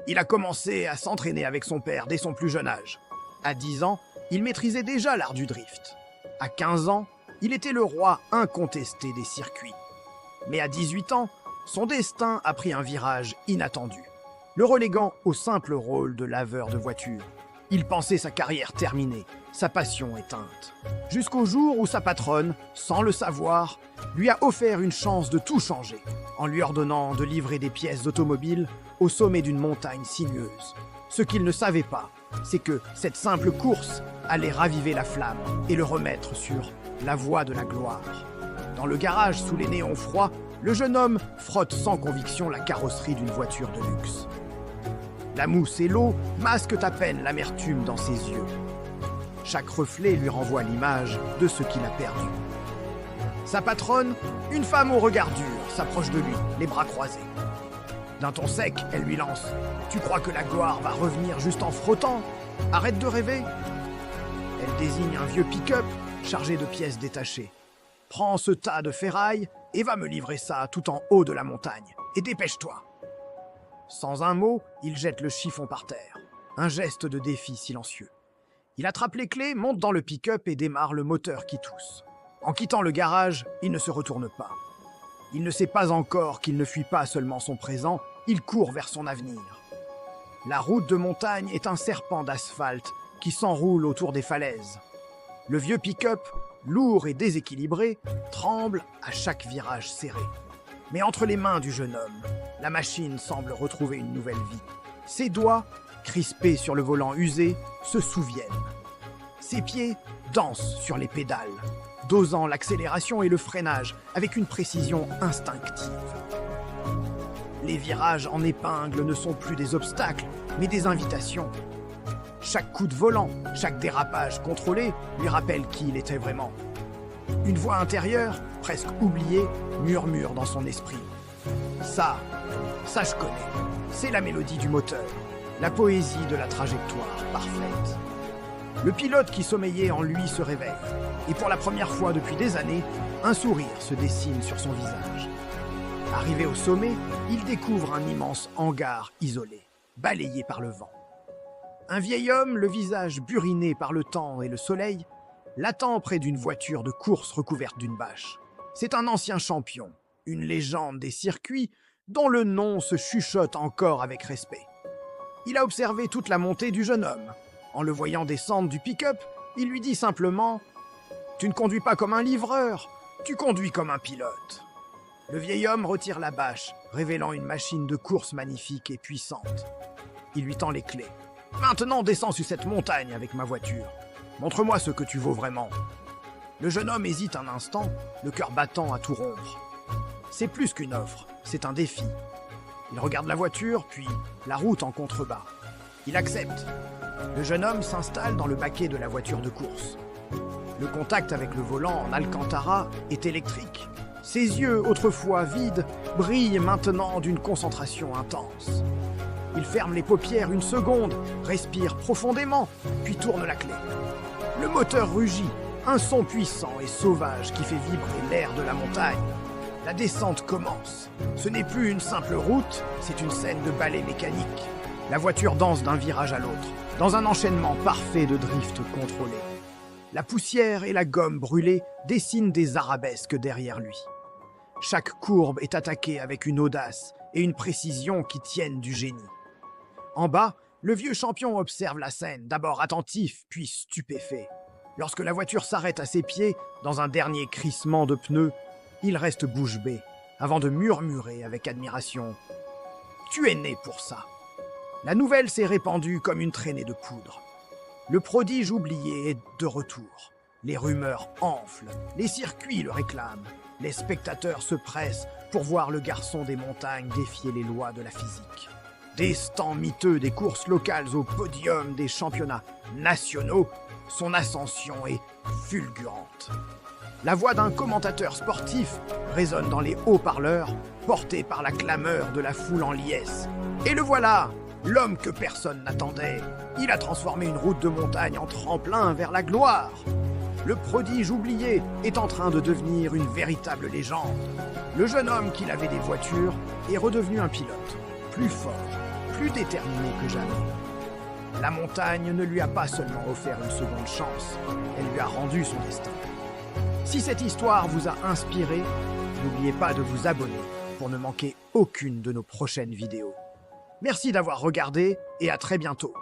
Il a commencé à s'entraîner avec son père dès son plus jeune âge. À 10 ans, il maîtrisait déjà l'art du drift. À 15 ans, il était le roi incontesté des circuits. Mais à 18 ans, son destin a pris un virage inattendu, le reléguant au simple rôle de laveur de voitures. Il pensait sa carrière terminée, sa passion éteinte. Jusqu'au jour où sa patronne, sans le savoir, lui a offert une chance de tout changer, en lui ordonnant de livrer des pièces d'automobile au sommet d'une montagne sinueuse. Ce qu'il ne savait pas, c'est que cette simple course allait raviver la flamme et le remettre sur la voie de la gloire. Dans le garage, sous les néons froids, le jeune homme frotte sans conviction la carrosserie d'une voiture de luxe. La mousse et l'eau masquent à peine l'amertume dans ses yeux. Chaque reflet lui renvoie l'image de ce qu'il a perdu. Sa patronne, une femme au regard dur, s'approche de lui, les bras croisés. D'un ton sec, elle lui lance « Tu crois que la gloire va revenir juste en frottant? Arrête de rêver !» Elle désigne un vieux pick-up chargé de pièces détachées. « Prends ce tas de ferraille et va me livrer ça tout en haut de la montagne. Et dépêche-toi !» Sans un mot, il jette le chiffon par terre. Un geste de défi silencieux. Il attrape les clés, monte dans le pick-up et démarre le moteur qui tousse. En quittant le garage, il ne se retourne pas. Il ne sait pas encore qu'il ne fuit pas seulement son présent, il court vers son avenir. La route de montagne est un serpent d'asphalte qui s'enroule autour des falaises. Le vieux pick-up, lourd et déséquilibré, tremble à chaque virage serré. Mais entre les mains du jeune homme, la machine semble retrouver une nouvelle vie. Ses doigts, crispés sur le volant usé, se souviennent. Ses pieds dansent sur les pédales, dosant l'accélération et le freinage avec une précision instinctive. Les virages en épingle ne sont plus des obstacles, mais des invitations. Chaque coup de volant, chaque dérapage contrôlé lui rappelle qui il était vraiment. Une voix intérieure, presque oubliée, murmure dans son esprit. Ça je connais. C'est la mélodie du moteur, la poésie de la trajectoire parfaite. Le pilote qui sommeillait en lui se réveille, et pour la première fois depuis des années, un sourire se dessine sur son visage. Arrivé au sommet, il découvre un immense hangar isolé, balayé par le vent. Un vieil homme, le visage buriné par le temps et le soleil, l'attend près d'une voiture de course recouverte d'une bâche. C'est un ancien champion, une légende des circuits, dont le nom se chuchote encore avec respect. Il a observé toute la montée du jeune homme. En le voyant descendre du pick-up, il lui dit simplement « Tu ne conduis pas comme un livreur, tu conduis comme un pilote. » Le vieil homme retire la bâche, révélant une machine de course magnifique et puissante. Il lui tend les clés. « Maintenant, descends sur cette montagne avec ma voiture. Montre-moi ce que tu vaux vraiment. » Le jeune homme hésite un instant, le cœur battant à tout rompre. C'est plus qu'une offre, c'est un défi. Il regarde la voiture, puis la route en contrebas. Il accepte. Le jeune homme s'installe dans le baquet de la voiture de course. Le contact avec le volant en alcantara est électrique. Ses yeux, autrefois vides, brillent maintenant d'une concentration intense. Il ferme les paupières une seconde, respire profondément, puis tourne la clé. Le moteur rugit, un son puissant et sauvage qui fait vibrer l'air de la montagne. La descente commence. Ce n'est plus une simple route, c'est une scène de ballet mécanique. La voiture danse d'un virage à l'autre, dans un enchaînement parfait de drift contrôlé. La poussière et la gomme brûlée dessinent des arabesques derrière lui. Chaque courbe est attaquée avec une audace et une précision qui tiennent du génie. En bas, le vieux champion observe la scène, d'abord attentif, puis stupéfait. Lorsque la voiture s'arrête à ses pieds, dans un dernier crissement de pneus, il reste bouche bée, avant de murmurer avec admiration « Tu es né pour ça !» La nouvelle s'est répandue comme une traînée de poudre. Le prodige oublié est de retour. Les rumeurs enflent, les circuits le réclament. Les spectateurs se pressent pour voir le garçon des montagnes défier les lois de la physique. Des stands miteux des courses locales au podium des championnats nationaux, son ascension est fulgurante. La voix d'un commentateur sportif résonne dans les haut-parleurs, porté par la clameur de la foule en liesse. Et le voilà, l'homme que personne n'attendait. Il a transformé une route de montagne en tremplin vers la gloire. Le prodige oublié est en train de devenir une véritable légende. Le jeune homme qui lavait des voitures est redevenu un pilote, plus fort, plus déterminé que jamais. La montagne ne lui a pas seulement offert une seconde chance, elle lui a rendu son destin. Si cette histoire vous a inspiré, n'oubliez pas de vous abonner pour ne manquer aucune de nos prochaines vidéos. Merci d'avoir regardé et à très bientôt.